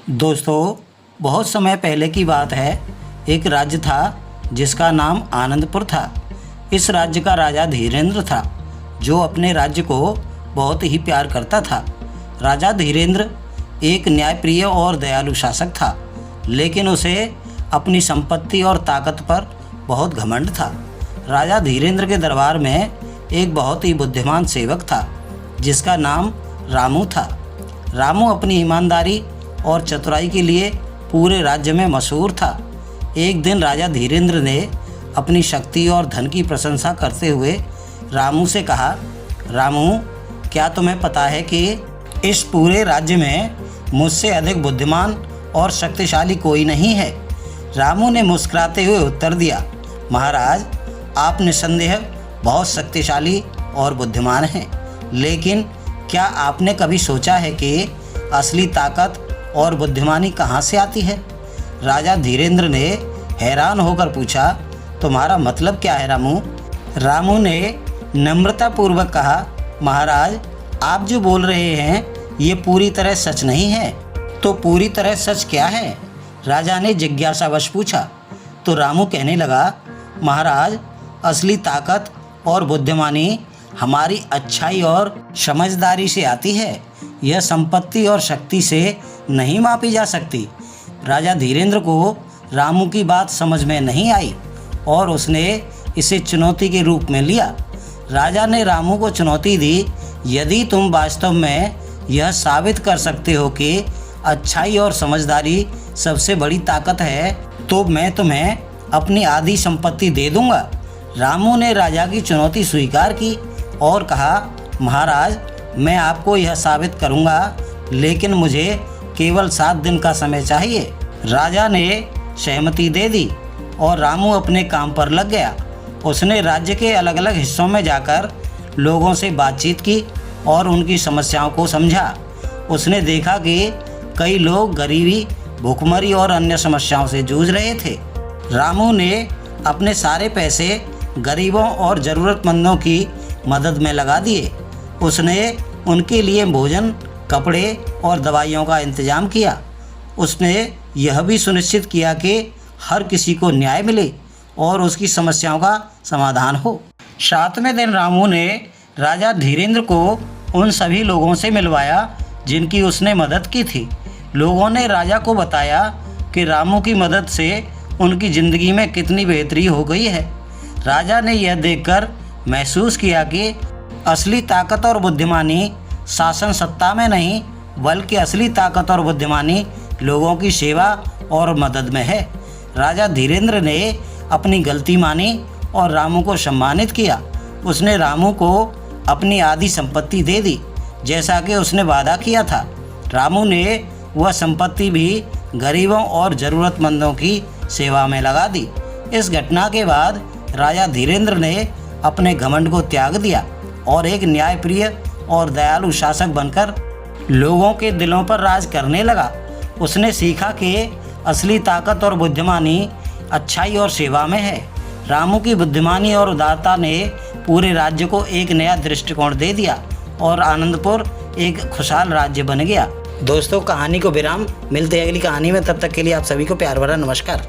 दोस्तों, बहुत समय पहले की बात है। एक राज्य था जिसका नाम आनंदपुर था। इस राज्य का राजा धीरेंद्र था, जो अपने राज्य को बहुत ही प्यार करता था। राजा धीरेंद्र एक न्यायप्रिय और दयालु शासक था, लेकिन उसे अपनी संपत्ति और ताकत पर बहुत घमंड था। राजा धीरेंद्र के दरबार में एक बहुत ही बुद्धिमान सेवक था, जिसका नाम रामू था। रामू अपनी ईमानदारी और चतुराई के लिए पूरे राज्य में मशहूर था। एक दिन राजा धीरेंद्र ने अपनी शक्ति और धन की प्रशंसा करते हुए रामू से कहा, रामू, क्या तुम्हें पता है कि इस पूरे राज्य में मुझसे अधिक बुद्धिमान और शक्तिशाली कोई नहीं है? रामू ने मुस्कुराते हुए उत्तर दिया, महाराज, आप निस्संदेह बहुत शक्तिशाली और बुद्धिमान हैं, लेकिन क्या आपने कभी सोचा है कि असली ताकत और बुद्धिमानी कहाँ से आती है? राजा धीरेंद्र ने हैरान होकर पूछा, तुम्हारा मतलब क्या है रामू? रामू ने नम्रतापूर्वक कहा, महाराज, आप जो बोल रहे हैं ये पूरी तरह सच नहीं है। तो पूरी तरह सच क्या है? राजा ने जिज्ञासावश पूछा। तो रामू कहने लगा, महाराज, असली ताकत और बुद्धिमानी हमारी अच्छाई और समझदारी से आती है। यह संपत्ति और शक्ति से नहीं मापी जा सकती। राजा धीरेंद्र को रामू की बात समझ में नहीं आई और उसने इसे चुनौती के रूप में लिया। राजा ने रामू को चुनौती दी, यदि तुम वास्तव में यह साबित कर सकते हो कि अच्छाई और समझदारी सबसे बड़ी ताकत है, तो मैं तुम्हें अपनी आधी संपत्ति दे दूंगा। रामू ने राजा की चुनौती स्वीकार की और कहा, महाराज, मैं आपको यह साबित करूंगा, लेकिन मुझे केवल 7 दिन का समय चाहिए। राजा ने सहमति दे दी और रामू अपने काम पर लग गया। उसने राज्य के अलग अलग हिस्सों में जाकर लोगों से बातचीत की और उनकी समस्याओं को समझा। उसने देखा कि कई लोग गरीबी, भूखमरी और अन्य समस्याओं से जूझ रहे थे। रामू ने अपने सारे पैसे गरीबों और ज़रूरतमंदों की मदद में लगा दिए। उसने उनके लिए भोजन, कपड़े और दवाइयों का इंतजाम किया। उसने यह भी सुनिश्चित किया कि हर किसी को न्याय मिले और उसकी समस्याओं का समाधान हो। 7वें दिन रामू ने राजा धीरेंद्र को उन सभी लोगों से मिलवाया जिनकी उसने मदद की थी। लोगों ने राजा को बताया कि रामू की मदद से उनकी ज़िंदगी में कितनी बेहतरी हो गई है। राजा ने यह देखकर महसूस किया कि असली ताकत और बुद्धिमानी शासन सत्ता में नहीं, बल्कि असली ताकत और बुद्धिमानी लोगों की सेवा और मदद में है। राजा धीरेंद्र ने अपनी गलती मानी और रामू को सम्मानित किया। उसने रामू को अपनी आधी संपत्ति दे दी, जैसा कि उसने वादा किया था। रामू ने वह संपत्ति भी गरीबों और ज़रूरतमंदों की सेवा में लगा दी। इस घटना के बाद राजा धीरेंद्र ने अपने घमंड को त्याग दिया और एक न्यायप्रिय और दयालु शासक बनकर लोगों के दिलों पर राज करने लगा। उसने सीखा कि असली ताकत और बुद्धिमानी अच्छाई और सेवा में है। रामू की बुद्धिमानी और उदारता ने पूरे राज्य को एक नया दृष्टिकोण दे दिया और आनंदपुर एक खुशहाल राज्य बन गया। दोस्तों, कहानी को विराम, मिलते हैं अगली कहानी में। तब तक के लिए आप सभी को प्यार भरा नमस्कार।